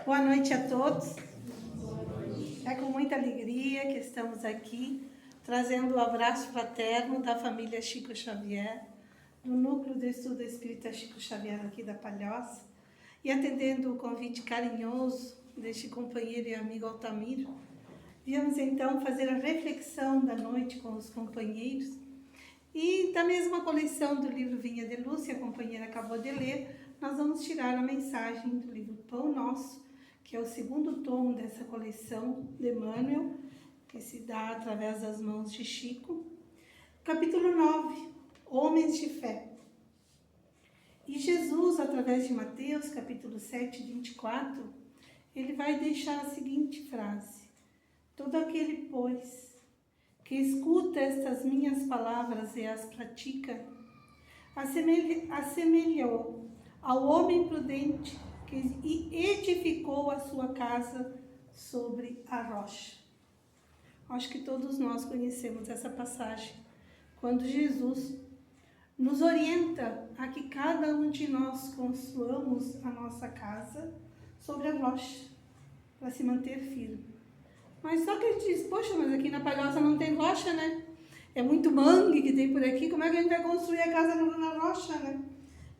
Boa noite a todos. É com muita alegria que estamos aqui, trazendo o abraço fraterno da família Chico Xavier, do Núcleo de Estudo Espírita Chico Xavier aqui da Palhoça, e atendendo o convite carinhoso deste companheiro e amigo Altamiro. Viemos então fazer a reflexão da noite com os companheiros, e da mesma coleção do livro Vinha de Luz, que a companheira acabou de ler, nós vamos tirar a mensagem do livro Pão Nosso, que é o segundo tom dessa coleção de Emmanuel, que se dá através das mãos de Chico. Capítulo 9, Homens de Fé. E Jesus, através de Mateus, capítulo 7, 24, ele vai deixar a seguinte frase: todo aquele, pois, que escuta estas minhas palavras e as pratica, assemelhou ao homem prudente que edificou a sua casa sobre a rocha. Acho que todos nós conhecemos essa passagem, quando Jesus nos orienta a que cada um de nós construamos a nossa casa sobre a rocha, para se manter firme. Mas só que ele diz, poxa, mas aqui na Palhoça não tem rocha, né? É muito mangue que tem por aqui, como é que a gente vai construir a casa na rocha, né?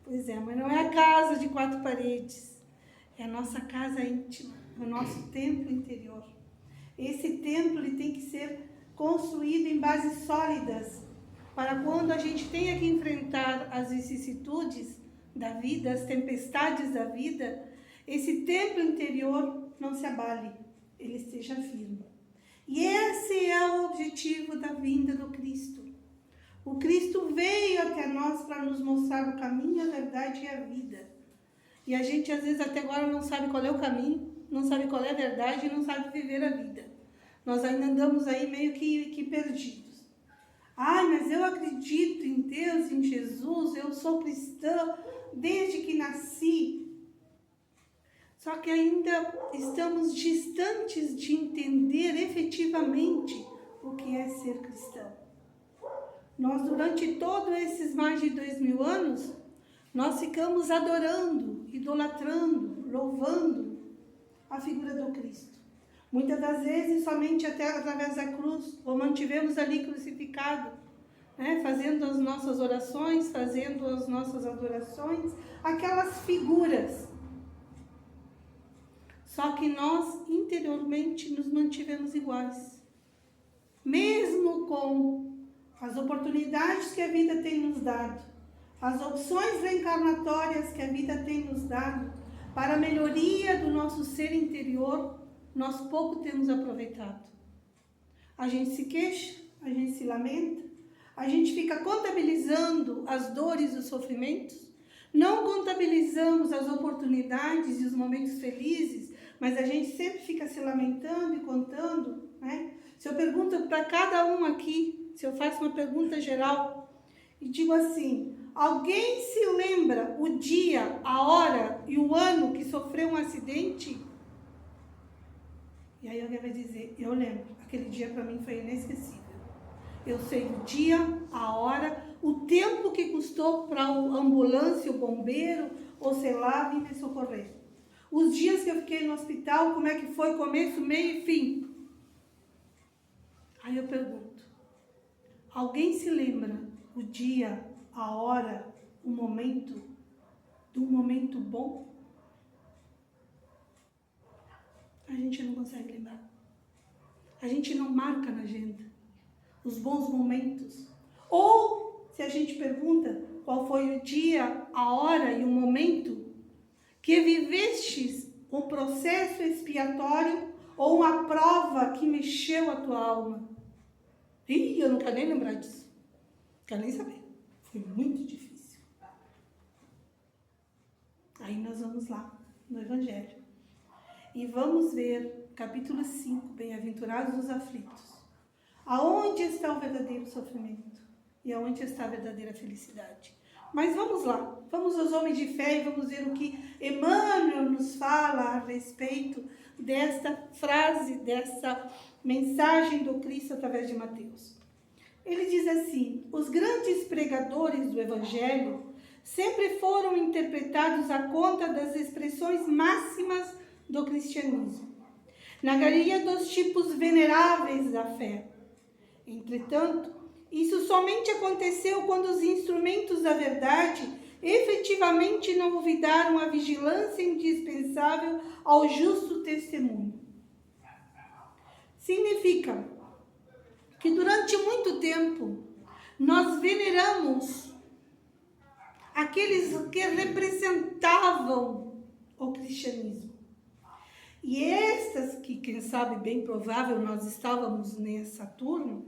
Pois é, mas não é a casa de 4 paredes, é a nossa casa íntima, é o nosso templo interior. Esse templo ele tem que ser construído em bases sólidas, para quando a gente tenha que enfrentar as vicissitudes da vida, as tempestades da vida, esse templo interior não se abale, ele esteja firme. E esse é o objetivo da vinda do Cristo. O Cristo veio até nós para nos mostrar o caminho, a verdade e a vida. E a gente às vezes até agora não sabe qual é o caminho, não sabe qual é a verdade e não sabe viver a vida. Nós ainda andamos aí meio que perdidos. Ai, mas eu acredito em Deus, em Jesus, eu sou cristã desde que nasci. Só que ainda estamos distantes de entender efetivamente o que é ser cristão. Nós, durante todos esses mais de 2000 anos, nós ficamos adorando, idolatrando, louvando a figura do Cristo. Muitas das vezes, somente até através da cruz, o mantivemos ali crucificado, né? Fazendo as nossas orações, fazendo as nossas adorações, aquelas figuras. Só que nós, interiormente, nos mantivemos iguais. Mesmo com as oportunidades que a vida tem nos dado, as opções reencarnatórias que a vida tem nos dado, para a melhoria do nosso ser interior, nós pouco temos aproveitado. A gente se queixa, a gente se lamenta, a gente fica contabilizando as dores e os sofrimentos, não contabilizamos as oportunidades e os momentos felizes, mas a gente sempre fica se lamentando e contando, né? Se eu pergunto para cada um aqui, se eu faço uma pergunta geral e digo assim, alguém se lembra o dia, a hora e o ano que sofreu um acidente? E aí alguém vai dizer, eu lembro, aquele dia para mim foi inesquecível. Eu sei o dia, a hora, o tempo que custou para a ambulância, o bombeiro, ou sei lá, vir me socorrer. Os dias que eu fiquei no hospital, como é que foi, começo, meio e fim. Aí eu pergunto, alguém se lembra o dia, a hora, o momento, de um momento bom? A gente não consegue lembrar. A gente não marca na agenda os bons momentos. Ou, se a gente pergunta qual foi o dia, a hora e o momento que vivestes um processo expiatório ou uma prova que mexeu a tua alma. Ih, eu não quero nem lembrar disso. Não quero nem saber. Foi muito difícil. Aí nós vamos lá, no Evangelho. E vamos ver, capítulo 5, Bem-aventurados os aflitos. Aonde está o verdadeiro sofrimento? E aonde está a verdadeira felicidade? Mas vamos lá, vamos aos homens de fé e vamos ver o que Emmanuel nos fala a respeito desta frase, dessa mensagem do Cristo através de Mateus. Ele diz assim, os grandes pregadores do Evangelho sempre foram interpretados à conta das expressões máximas do cristianismo, na galeria dos tipos veneráveis da fé. Entretanto, isso somente aconteceu quando os instrumentos da verdade efetivamente não olvidaram a vigilância indispensável ao justo testemunho. Significa que durante muito tempo nós veneramos aqueles que representavam o cristianismo. E estas, que quem sabe bem provável nós estávamos nessa turma,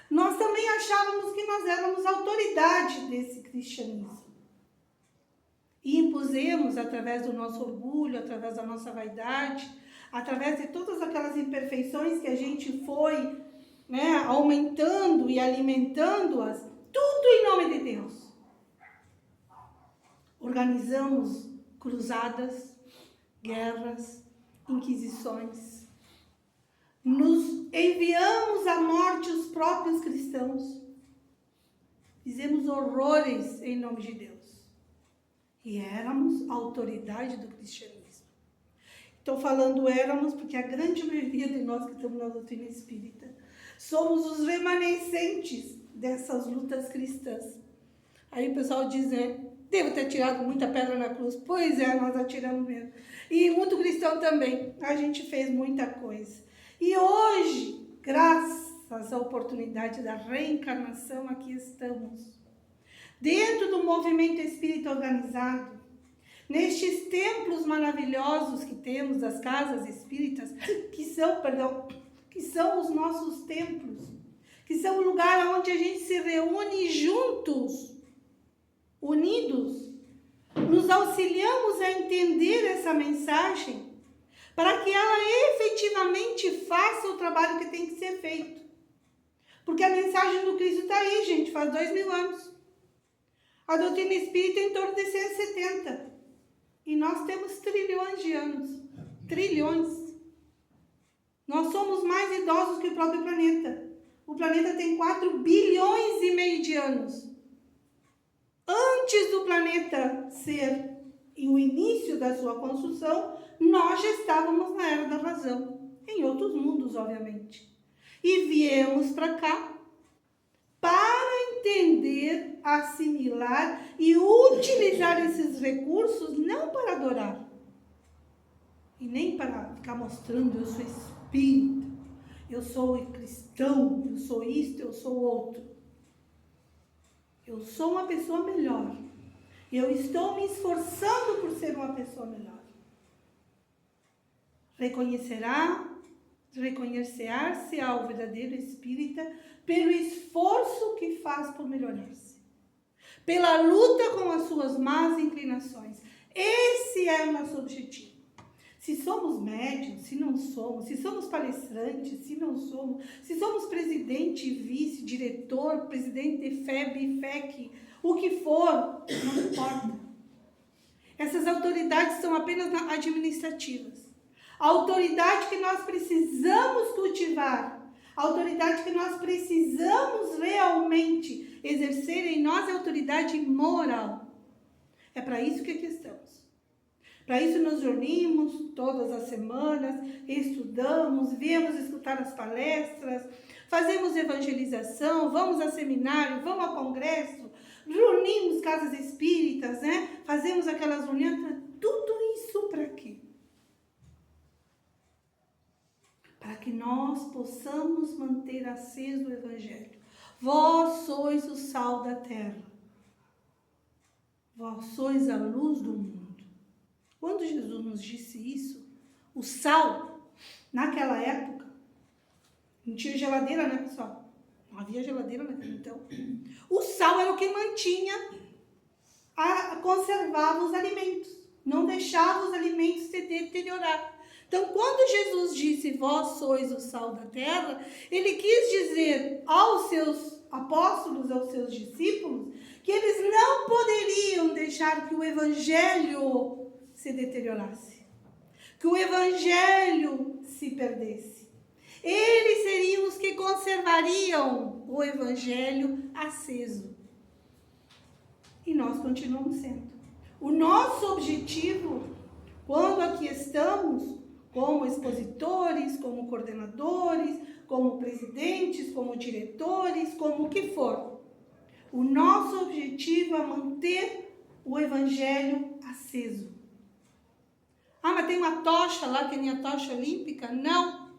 nós também achávamos que nós éramos autoridade desse cristianismo. E impusemos, através do nosso orgulho, através da nossa vaidade, através de todas aquelas imperfeições que a gente foi, aumentando e alimentando-as, tudo em nome de Deus. Organizamos cruzadas, guerras, inquisições. Nos enviamos à morte os próprios cristãos. Fizemos horrores em nome de Deus. E éramos a autoridade do cristianismo. Estou falando éramos porque a grande maioria de nós que estamos na doutrina espírita somos os remanescentes dessas lutas cristãs. Aí o pessoal diz, devo ter tirado muita pedra na cruz. Pois é, nós atiramos mesmo. E muito cristão também. A gente fez muita coisa. E hoje, graças à oportunidade da reencarnação, aqui estamos. Dentro do movimento espírita organizado, nestes templos maravilhosos que temos, das casas espíritas, que são os nossos templos, que são o lugar onde a gente se reúne juntos, unidos, nos auxiliamos a entender essa mensagem, para que ela efetivamente faça o trabalho que tem que ser feito. Porque a mensagem do Cristo está aí, gente, faz 2000 anos. A doutrina espírita é em torno de 170. E nós temos trilhões de anos. Trilhões. Nós somos mais idosos que o próprio planeta. O planeta tem 4 bilhões e meio de anos. Antes do planeta ser o início da sua construção, nós já estávamos na Era da Razão. Em outros mundos, obviamente. E viemos para cá para entender, assimilar e utilizar esses recursos não para adorar e nem para ficar mostrando eu sou espírita, eu sou cristão, eu sou isto, eu sou outro. Eu sou uma pessoa melhor. Eu estou me esforçando por ser uma pessoa melhor. Reconhecer-se-á o verdadeiro espírita pelo esforço que faz por melhorar-se, pela luta com as suas más inclinações. Esse é o nosso objetivo. Se somos médiuns, se não somos, se somos palestrantes, se não somos, se somos presidente, vice, diretor, presidente de FEB, FEC, o que for, não importa. Essas autoridades são apenas administrativas. A autoridade que nós precisamos cultivar, a autoridade que nós precisamos realmente exercer em nós é a autoridade moral. É para isso que aqui estamos. Para isso nos reunimos todas as semanas, estudamos, viemos escutar as palestras, fazemos evangelização, vamos a seminário, vamos a congresso, reunimos casas espíritas, fazemos aquelas reuniões, tudo isso para quê? Para que nós possamos manter aceso o Evangelho. Vós sois o sal da terra. Vós sois a luz do mundo. Quando Jesus nos disse isso, o sal, naquela época, não tinha geladeira, né, pessoal? Não havia geladeira naquele então. O sal era o que conservava os alimentos. Não deixava os alimentos se deteriorar. Então, quando Jesus disse, vós sois o sal da terra, ele quis dizer aos seus apóstolos, aos seus discípulos, que eles não poderiam deixar que o Evangelho se deteriorasse, que o Evangelho se perdesse. Eles seriam os que conservariam o Evangelho aceso. E nós continuamos sendo. O nosso objetivo, quando aqui estamos como expositores, como coordenadores, como presidentes, como diretores, como o que for. O nosso objetivo é manter o evangelho aceso. Ah, mas tem uma tocha lá, que nem a tocha olímpica? Não,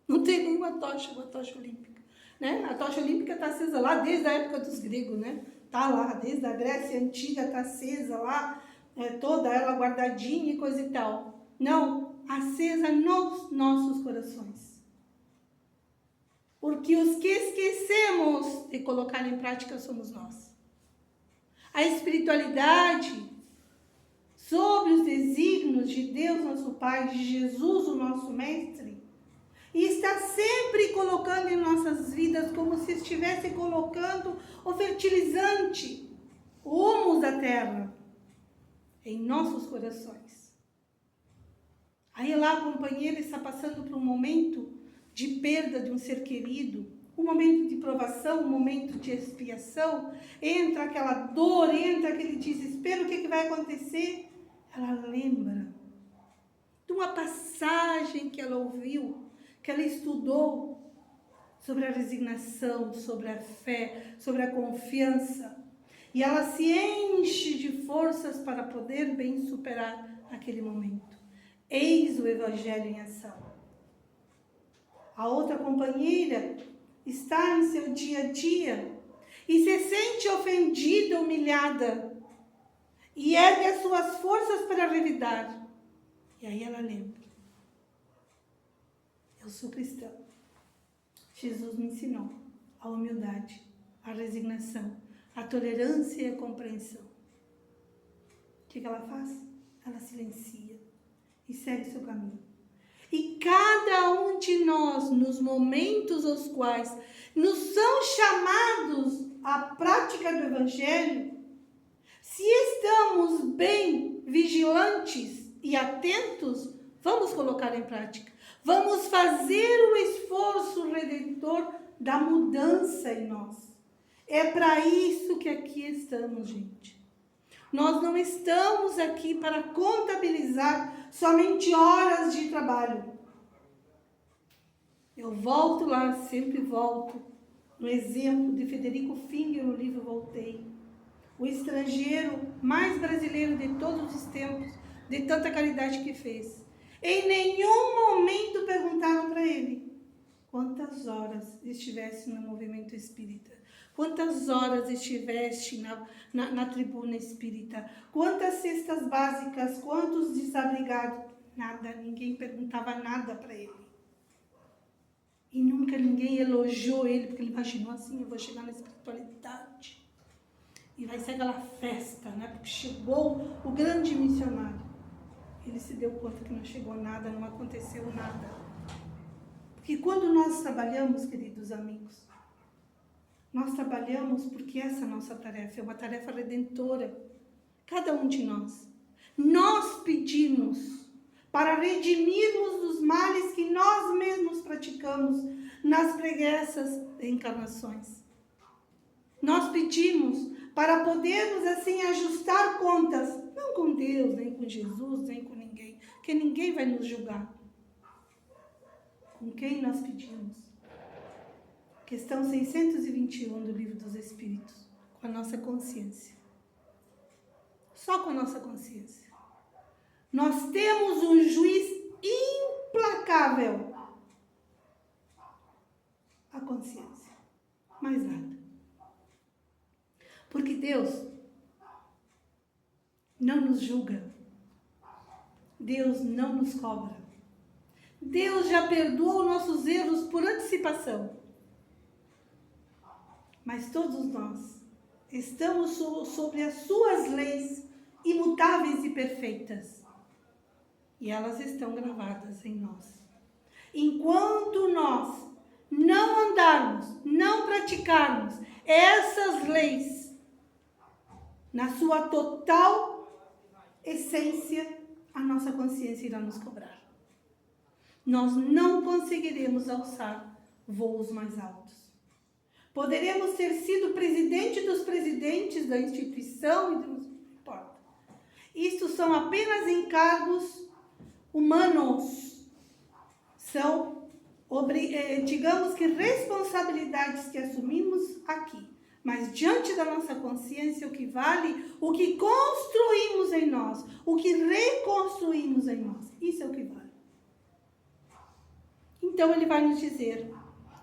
não tem nenhuma tocha, uma tocha olímpica. Né? A tocha olímpica está acesa lá desde a época dos gregos, né? Está lá, desde a Grécia Antiga está acesa lá, toda ela guardadinha e coisa e tal. Não, acesa nos nossos corações. Porque os que esquecemos de colocar em prática somos nós. A espiritualidade sobre os desígnios de Deus, nosso Pai, de Jesus, o nosso Mestre, e está sempre colocando em nossas vidas como se estivesse colocando o fertilizante, o humus da terra, em nossos corações. Aí lá a companheira está passando por um momento de perda de um ser querido, um momento de provação, um momento de expiação, entra aquela dor, entra aquele desespero, o que vai acontecer? Ela lembra de uma passagem que ela ouviu, que ela estudou, sobre a resignação, sobre a fé, sobre a confiança. E ela se enche de forças para poder bem superar aquele momento. Eis o Evangelho em ação. A outra companheira está em seu dia a dia e se sente ofendida, humilhada, e ergue as suas forças para revidar. E aí ela lembra: eu sou cristã. Jesus me ensinou a humildade, a resignação, a tolerância e a compreensão. O que ela faz? Ela silencia e segue seu caminho. E cada um de nós, nos momentos aos quais nos são chamados à prática do Evangelho, se estamos bem vigilantes e atentos, vamos colocar em prática. Vamos fazer o esforço redentor da mudança em nós. É para isso que aqui estamos, gente. Nós não estamos aqui para contabilizar somente horas de trabalho. Eu volto lá, sempre volto, no exemplo de Federico Finger, no livro Voltei. O estrangeiro mais brasileiro de todos os tempos, de tanta caridade que fez. Em nenhum momento perguntaram para ele quantas horas estivesse no movimento espírita, quantas horas estivesse na tribuna espírita, quantas cestas básicas, quantos desabrigados. Nada, ninguém perguntava nada para ele. E nunca ninguém elogiou ele, porque ele imaginou assim: eu vou chegar na espiritualidade e vai ser aquela festa, né? Porque chegou o grande missionário. Ele se deu conta que não chegou nada, não aconteceu nada. Porque quando nós trabalhamos, queridos amigos, nós trabalhamos porque essa nossa tarefa é uma tarefa redentora. Cada um de nós. Nós pedimos para redimirmos dos males que nós mesmos praticamos nas preguiças encarnações. Nós pedimos para podermos assim ajustar contas, não com Deus, nem com Jesus, nem com ninguém, porque ninguém vai nos julgar. Com quem nós pedimos? Questão 621 do Livro dos Espíritos, com a nossa consciência. Só com a nossa consciência. Nós temos um juiz implacável. A consciência. Mais nada. Porque Deus não nos julga. Deus não nos cobra. Deus já perdoou nossos erros por antecipação. Mas todos nós estamos sobre as suas leis imutáveis e perfeitas. E elas estão gravadas em nós. Enquanto nós não andarmos, não praticarmos essas leis na sua total essência, a nossa consciência irá nos cobrar. Nós não conseguiremos alçar voos mais altos. Poderemos ter sido presidente dos presidentes da instituição, não importa. Isto são apenas encargos humanos. São, digamos que, responsabilidades que assumimos aqui. Mas diante da nossa consciência, o que vale, o que construímos em nós, o que reconstruímos em nós. Isso é o que vale. Então ele vai nos dizer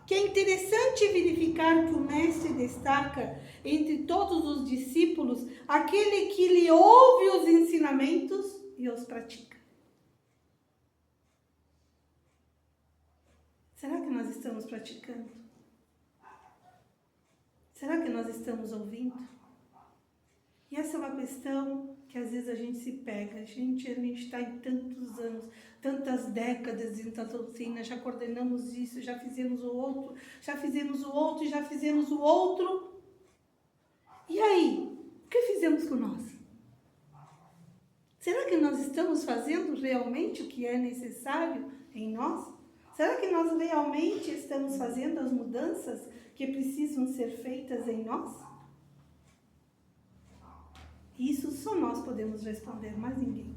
que é interessante verificar que o mestre destaca entre todos os discípulos aquele que lhe ouve os ensinamentos e os pratica. Será que nós estamos praticando? Será que nós estamos ouvindo? E essa é uma questão que às vezes a gente se pega. A gente está em tantos anos, tantas décadas dentro da doutrina, já coordenamos isso, já fizemos o outro, já fizemos o outro, já fizemos o outro. E aí? O que fizemos com nós? Será que nós estamos fazendo realmente o que é necessário em nós? Será que nós realmente estamos fazendo as mudanças que precisam ser feitas em nós? Isso só nós podemos responder, mais ninguém.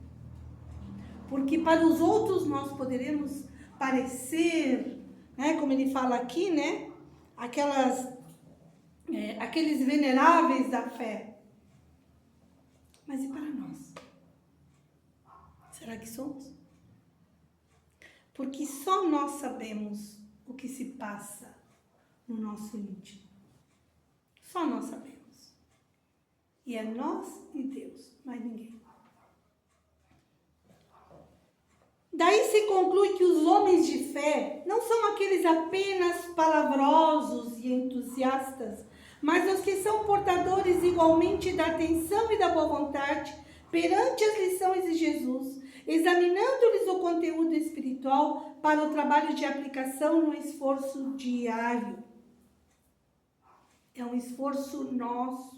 Porque para os outros nós poderemos parecer, né, como ele fala aqui, né, aqueles veneráveis da fé. Mas e para nós? Será que somos? Porque só nós sabemos o que se passa no nosso íntimo. Só nós sabemos. E é nós e Deus, mais ninguém. Daí se conclui que os homens de fé não são aqueles apenas palavrosos e entusiastas, mas os que são portadores igualmente da atenção e da boa vontade perante as lições de Jesus, examinando-lhes o conteúdo espiritual para o trabalho de aplicação no esforço diário. É um esforço nosso.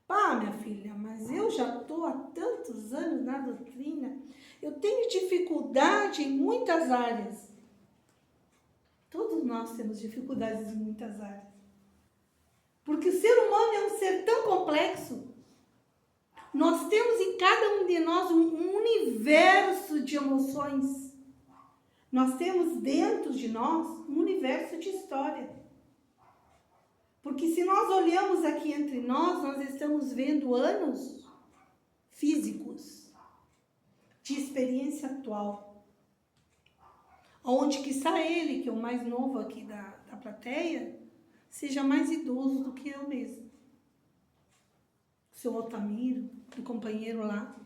Pá, minha filha, mas eu já estou há tantos anos na doutrina, eu tenho dificuldade em muitas áreas. Todos nós temos dificuldades em muitas áreas. Porque o ser humano é um ser tão complexo. Nós temos em cada um de nós um universo de emoções. Nós temos dentro de nós um universo de história. Porque se nós olhamos aqui entre nós estamos vendo anos físicos de experiência atual. Onde que está ele, que é o mais novo aqui da plateia, seja mais idoso do que eu mesmo. O seu Altamiro, o companheiro lá.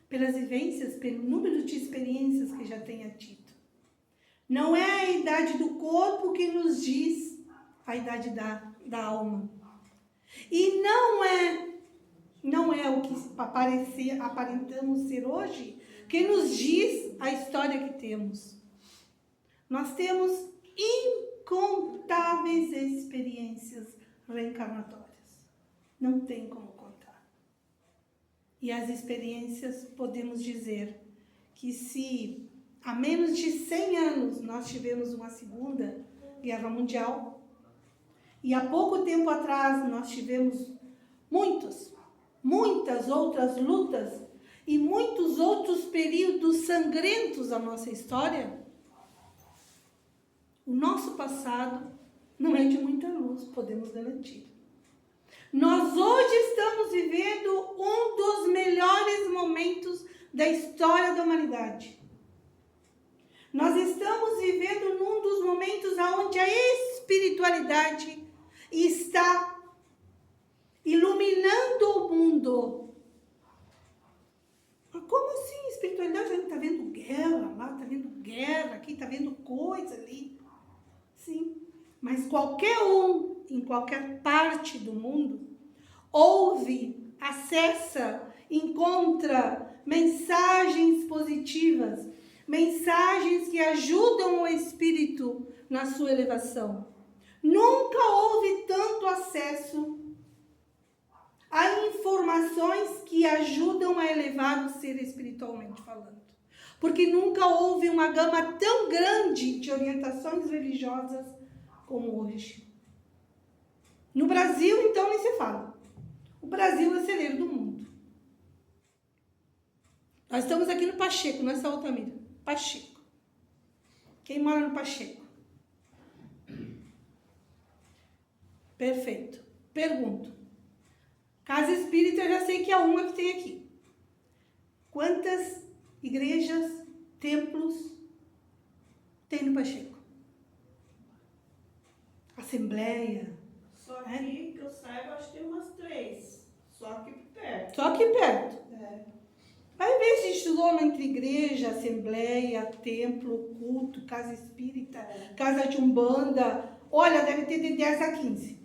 Pelas vivências, pelo número de experiências que já tenha tido. Não é a idade do corpo que nos diz a idade da alma. E não é o que aparentamos ser hoje que nos diz a história que temos. Nós temos incontáveis experiências reencarnatórias. Não tem como contar. E as experiências, podemos dizer que se há menos de 100 anos nós tivemos uma Segunda Guerra Mundial, e há pouco tempo atrás nós tivemos muitas outras lutas e muitos outros períodos sangrentos da nossa história, o nosso passado não é de muita luz, podemos garantir. Nós hoje estamos vivendo um dos melhores momentos da história da humanidade. Nós estamos vivendo num dos momentos onde a espiritualidade está iluminando o mundo. Mas como assim espiritualidade? A gente está vendo guerra lá, está vendo guerra aqui, está vendo coisa ali. Sim, mas qualquer um, em qualquer parte do mundo, ouve, acessa, encontra mensagens positivas, mensagens que ajudam o espírito na sua elevação. Nunca houve tanto acesso a informações que ajudam a elevar o ser espiritualmente falando. Porque nunca houve uma gama tão grande de orientações religiosas como hoje. No Brasil, então, nem se fala. O Brasil é o celeiro do mundo. Nós estamos aqui no Pacheco, não é só Altamira. Pacheco. Quem mora no Pacheco? Perfeito. Pergunto. Casa Espírita, eu já sei que é uma que tem aqui. Quantas igrejas, templos tem no Pacheco? Assembleia. Só aqui, que eu saiba, acho que tem umas 3. Só aqui perto. Só aqui perto. É. Vai ver se estudou entre igreja, assembleia, templo, culto, casa espírita, casa de umbanda. Olha, deve ter de 10 a 15.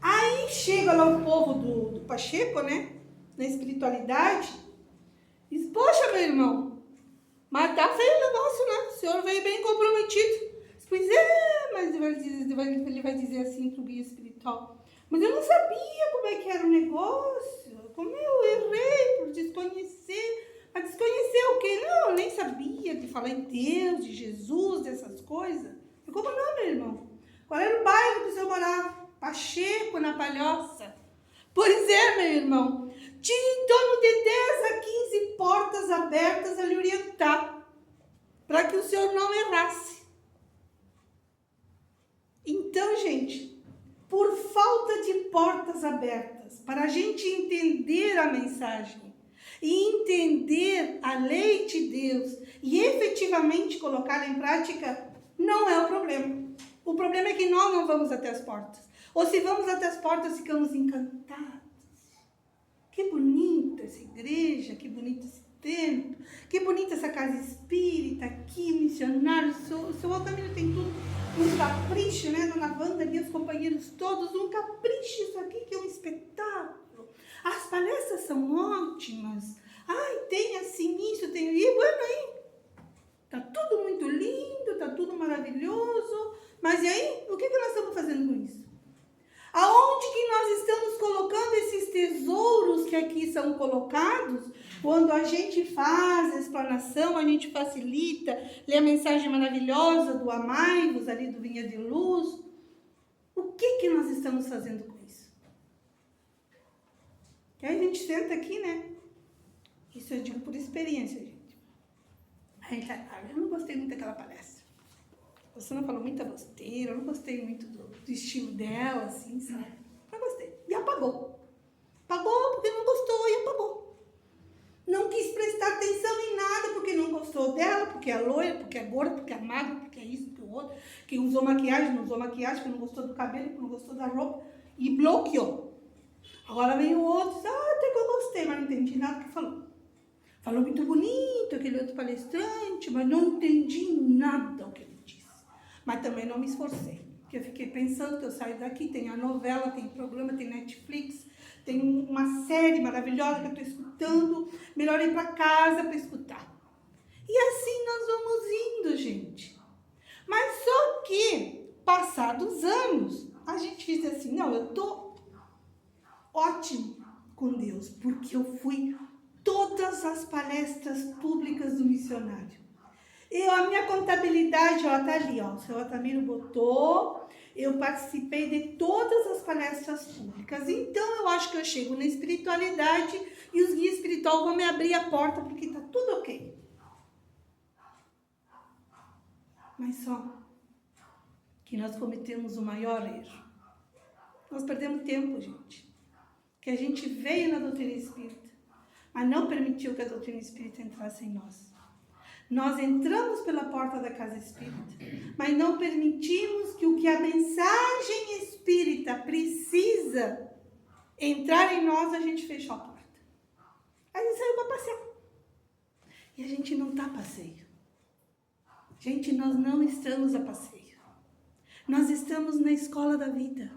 Aí chega lá o povo do Pacheco, né? Na espiritualidade. Diz, poxa, meu irmão, mas tá feio o negócio, né? O senhor veio bem comprometido. Pois é, mas ele vai dizer assim pro guia espiritual. Mas eu não sabia como é que era o negócio. Como eu errei por desconhecer. Mas desconhecer o quê? Não, eu nem sabia de falar em Deus, de Jesus, dessas coisas. Eu, como não, meu irmão? Qual era o bairro que o senhor morava? Pacheco, na Palhoça. Pois é, meu irmão. Tinha em torno de 10 a 15 portas abertas a lhe orientar. Para que o senhor não errasse. Então, gente, por falta de portas abertas, para a gente entender a mensagem e entender a lei de Deus e efetivamente colocá-la em prática, não é o problema. O problema é que nós não vamos até as portas. Ou se vamos até as portas, ficamos encantados. Que bonita essa igreja, que bonito esse templo, que bonita essa casa espírita aqui, missionário. O seu Altamira tem tudo, um capricho, né? Dona Wanda ali, os companheiros todos, um capricho isso aqui que é um espetáculo. As palestras são ótimas. Ai, tem assim isso, tem... E, bueno, aí, tá tudo muito lindo, tá tudo maravilhoso. Mas e aí, o que nós estamos fazendo com isso? Aonde que nós estamos colocando esses tesouros que aqui são colocados? Quando a gente faz a explanação, a gente facilita, lê a mensagem maravilhosa do Amai-vos, ali do Vinha de Luz. O que nós estamos fazendo com isso? Que aí a gente senta aqui, né? Isso eu digo por experiência, gente. Eu não gostei muito daquela palestra. Você não falou muita besteira, eu não gostei muito do estilo dela, assim, sabe? Não gostei. E apagou. Apagou porque não gostou e apagou. Não quis prestar atenção em nada porque não gostou dela, porque é loira, porque é gorda, porque é magra, porque é isso, porque é o outro. Que usou maquiagem, não usou maquiagem, que não gostou do cabelo, que não gostou da roupa. E bloqueou. Agora vem o outro, até que eu gostei, mas não entendi nada do que falou. Falou muito bonito, aquele outro palestrante, mas não entendi nada o que ele disse. Mas também não me esforcei. Porque eu fiquei pensando que eu saio daqui, tem a novela, tem programa, tem Netflix, tem uma série maravilhosa que eu estou escutando. Melhor ir para casa para escutar. E assim nós vamos indo, gente. Mas só que, passados anos, a gente diz assim, não, eu estou ótimo com Deus, porque eu fui todas as palestras públicas do missionário. A minha contabilidade, ó, tá ali, ó. O seu Altamiro botou, eu participei de todas as palestras públicas. Então, eu acho que eu chego na espiritualidade e os guias espirituais vão me abrir a porta porque tá tudo ok. Mas só que nós cometemos o maior erro. Nós perdemos tempo, gente. Que a gente veio na doutrina espírita, mas não permitiu que a doutrina espírita entrasse em nós. Nós entramos pela porta da casa espírita, mas não permitimos que o que a mensagem espírita precisa entrar em nós, a gente fechou a porta. Aí a gente saiu para passear. E a gente não está a passeio. Gente, nós não estamos a passeio. Nós estamos na escola da vida.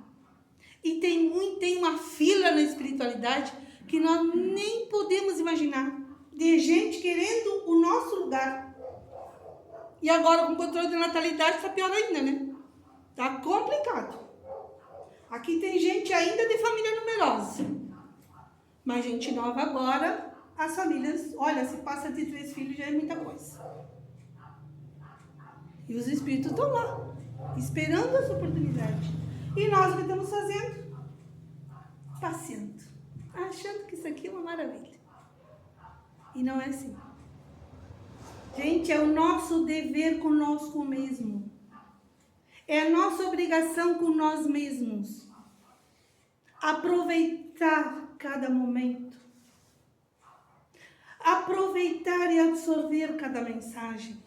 E tem uma fila na espiritualidade que nós nem podemos imaginar. De gente querendo o nosso lugar. E agora com o controle de natalidade está pior ainda, né? Está complicado. Aqui tem gente ainda de família numerosa. Mas gente nova agora, as famílias, olha, se passa de 3 filhos já é muita coisa. E os espíritos estão lá, esperando essa oportunidade. E nós o que estamos fazendo? Passeando. Achando que isso aqui é uma maravilha. E não é assim. Gente, é o nosso dever conosco mesmo. É a nossa obrigação com nós mesmos. Aproveitar cada momento. Aproveitar e absorver cada mensagem.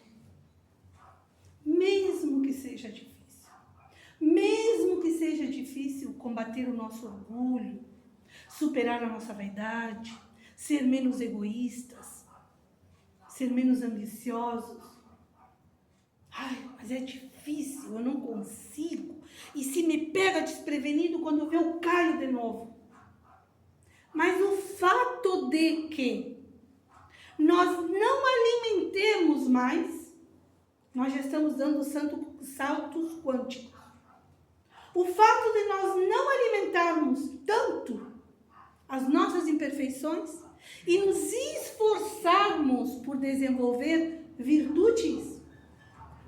Mesmo que seja difícil. Mesmo que seja difícil combater o nosso orgulho, superar a nossa vaidade, ser menos egoístas, ser menos ambiciosos. Ai, mas é difícil, eu não consigo. E se me pega desprevenido, quando eu ver, eu caio de novo. Mas o fato de que nós não alimentemos mais, nós já estamos dando saltos quânticos. O fato de nós não alimentarmos tanto as nossas imperfeições e nos esforçarmos por desenvolver virtudes,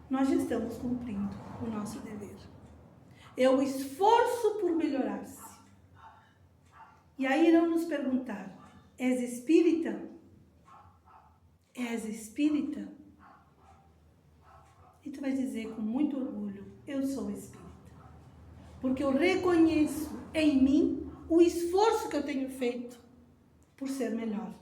nós já estamos cumprindo o nosso dever. É o esforço por melhorar-se. E aí irão nos perguntar, és espírita? És espírita? E tu vai dizer com muito orgulho, eu sou espírita. Porque eu reconheço em mim o esforço que eu tenho feito por ser melhor.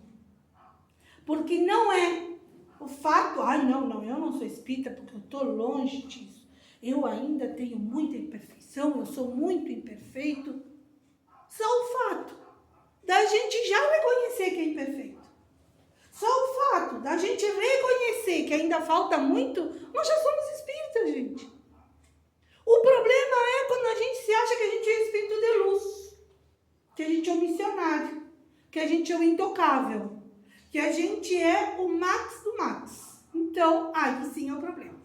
Porque não é o fato, não, eu não sou espírita porque eu estou longe disso. Eu ainda tenho muita imperfeição, eu sou muito imperfeito. Só o fato da gente já reconhecer que é imperfeito. Só o fato da gente reconhecer que ainda falta muito, nós já somos espíritas, gente. O problema é quando a gente se acha que a gente é espírito de luz, que a gente é um missionário, que a gente é o intocável, que a gente é o max do max. Então, aí sim é o problema.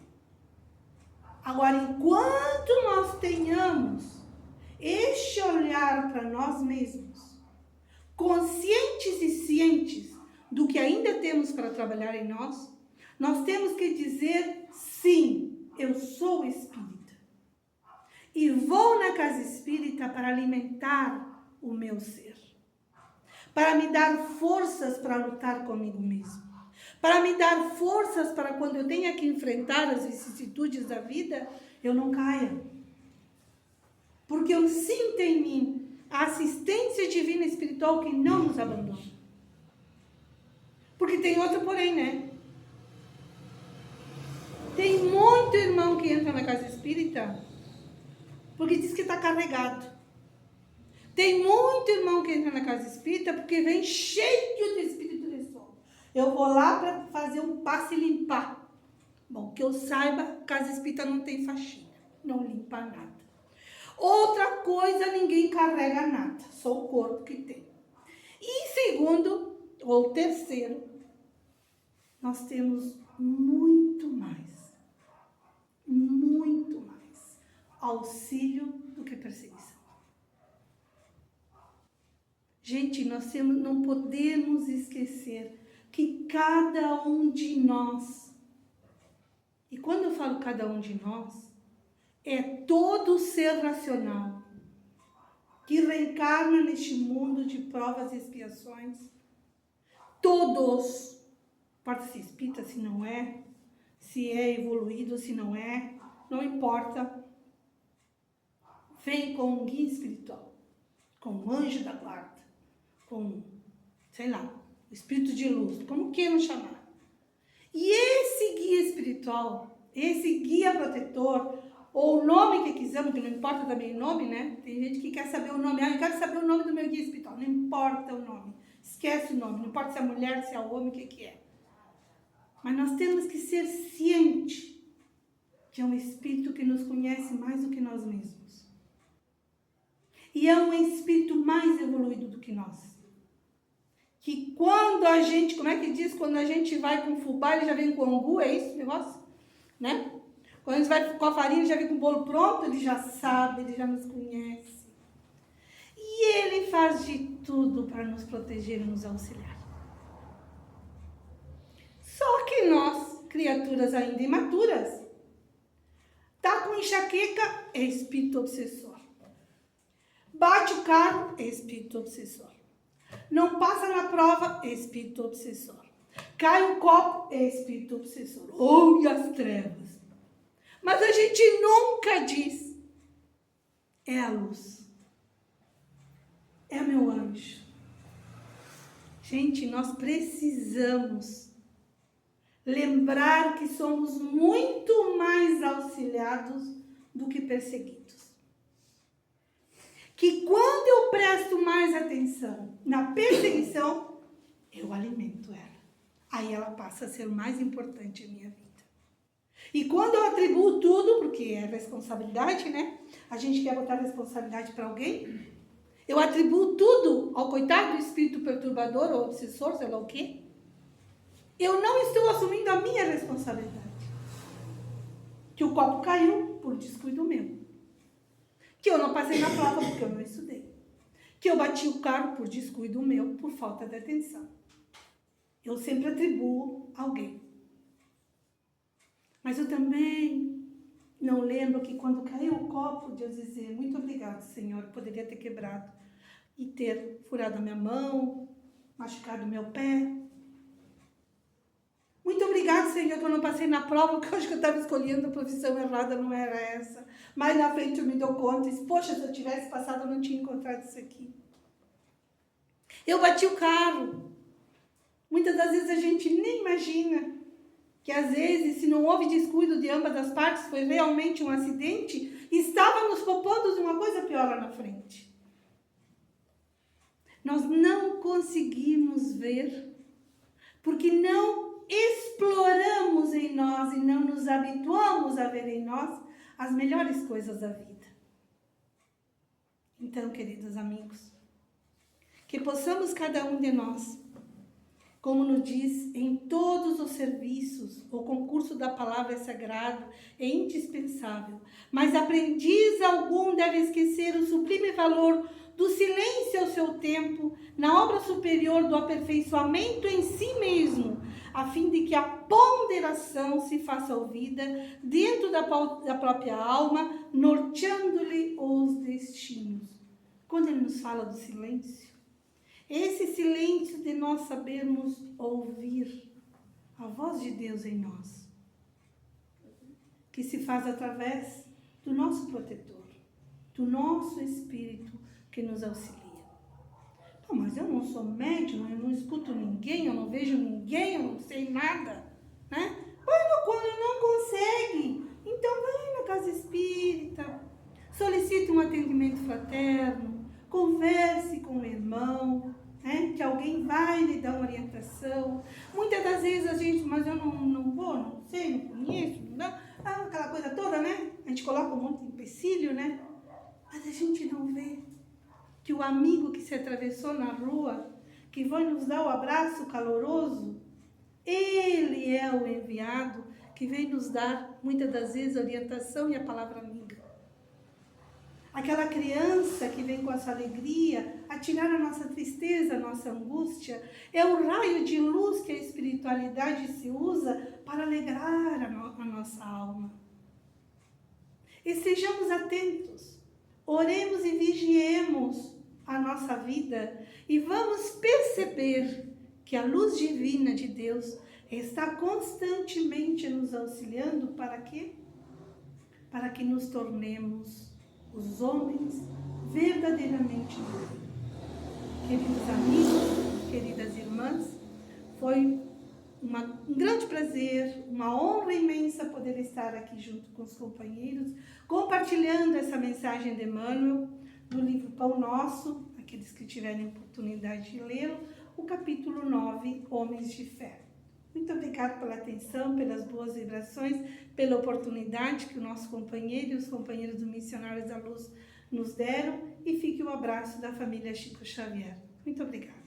Agora, enquanto nós tenhamos este olhar para nós mesmos, conscientes e cientes do que ainda temos para trabalhar em nós, nós temos que dizer, sim, eu sou espírita. E vou na casa espírita para alimentar o meu ser. Para me dar forças para lutar comigo mesmo. Para me dar forças para quando eu tenha que enfrentar as vicissitudes da vida, eu não caia. Porque eu sinto em mim a assistência divina espiritual que não nos abandona. Porque tem outro porém, né? Tem muito irmão que entra na casa espírita porque diz que está carregado. Tem muito irmão que entra na casa espírita porque vem cheio de espírito de sono. Eu vou lá para fazer um passe e limpar. Bom, que eu saiba, casa espírita não tem faxina, não limpa nada. Outra coisa, ninguém carrega nada, só o corpo que tem. E segundo, ou terceiro, nós temos muito mais auxílio do que perseguição. Gente, nós não podemos esquecer que cada um de nós, e quando eu falo cada um de nós, é todo ser racional que reencarna neste mundo de provas e expiações. Todos, importa se espírita, se não é, se é evoluído, se não é, não importa. Vem com um guia espiritual, com um anjo da guarda, com, sei lá, o espírito de luz, como queiram chamar. E esse guia espiritual, esse guia protetor, ou o nome que quisermos, que não importa também o nome, né? Tem gente que quer saber o nome. Eu quero saber o nome do meu guia espiritual. Não importa o nome. Esquece o nome. Não importa se é mulher, se é homem, o que é. Mas nós temos que ser cientes que é um espírito que nos conhece mais do que nós mesmos. E é um espírito mais evoluído do que nós. Que quando a gente, como é que diz? Quando a gente vai com fubá, ele já vem com angu, é isso o negócio? Né? Quando a gente vai com a farinha, ele já vem com o bolo pronto, ele já sabe, ele já nos conhece. E ele faz de tudo para nos proteger e nos auxiliar. Só que nós, criaturas ainda imaturas, tá com enxaqueca, é espírito obsessor. Bate o carro, é espírito obsessor. Não passa na prova, é espírito obsessor. Cai o copo, é espírito obsessor. Ou as trevas. Mas a gente nunca diz, é a luz. É meu anjo. Gente, nós precisamos lembrar que somos muito mais auxiliados do que perseguidos. Que quando eu presto mais atenção na perseguição, eu alimento ela. Aí ela passa a ser o mais importante em minha vida. E quando eu atribuo tudo, porque é responsabilidade, né? A gente quer botar responsabilidade para alguém. Eu atribuo tudo ao coitado do espírito perturbador ou obsessor, sei lá o quê. Eu não estou assumindo a minha responsabilidade. Que o copo caiu por descuido meu. Que eu não passei na prova porque eu não estudei. Que eu bati o carro por descuido meu, por falta de atenção. Eu sempre atribuo a alguém. Mas eu também não lembro que quando caiu o copo, Deus dizia, muito obrigado, Senhor, poderia ter quebrado e ter furado a minha mão, machucado o meu pé. Muito obrigado, Senhor, que eu não passei na prova, porque eu acho que eu estava escolhendo a profissão errada, não era essa. Mas na frente eu me dou conta, e disse, poxa, se eu tivesse passado, eu não tinha encontrado isso aqui. Eu bati o carro. Muitas das vezes a gente nem imagina que às vezes, se não houve descuido de ambas as partes, foi realmente um acidente, estava nos poupando de uma coisa pior lá na frente. Nós não conseguimos ver, porque não exploramos em nós e não nos habituamos a ver em nós as melhores coisas da vida. Então, queridos amigos, que possamos cada um de nós, como nos diz, em todos os serviços, o concurso da palavra é sagrado, é indispensável, mas aprendiz algum deve esquecer o sublime valor do silêncio ao seu tempo, na obra superior do aperfeiçoamento em si mesmo, a fim de que a ponderação se faça ouvida dentro da própria alma, norteando-lhe os destinos. Quando ele nos fala do silêncio, esse silêncio de nós sabermos ouvir a voz de Deus em nós, que se faz através do nosso protetor, do nosso Espírito que nos auxilia. Pô, mas eu não sou médium, eu não escuto ninguém, eu não vejo ninguém, eu não sei nada, né? Bueno, quando não consegue, então vai na casa espírita, solicite um atendimento fraterno, converse com o irmão, né? Que alguém vai lhe dar uma orientação. Muitas das vezes a gente, mas eu não vou, não sei, não conheço, não, aquela coisa toda, né? A gente coloca um monte de empecilho, né? Mas a gente não vê que o amigo que se atravessou na rua, que vai nos dar o abraço caloroso, ele é o enviado que vem nos dar, muitas das vezes, a orientação e a palavra amiga. Aquela criança que vem com a sua alegria a tirar a nossa tristeza, a nossa angústia, é o raio de luz que a espiritualidade se usa para alegrar a nossa alma. E sejamos atentos, oremos e vigiemos a nossa vida e vamos perceber que a luz divina de Deus está constantemente nos auxiliando para quê? Para que nos tornemos os homens verdadeiramente livres. Queridos amigos, queridas irmãs, foi um grande prazer, uma honra imensa poder estar aqui junto com os companheiros, compartilhando essa mensagem de Emmanuel, do livro Pão Nosso, aqueles que tiverem oportunidade de lê-lo, o capítulo 9, Homens de Fé. Muito obrigada pela atenção, pelas boas vibrações, pela oportunidade que o nosso companheiro e os companheiros do Missionários da Luz nos deram, e fique o abraço da família Chico Xavier. Muito obrigada.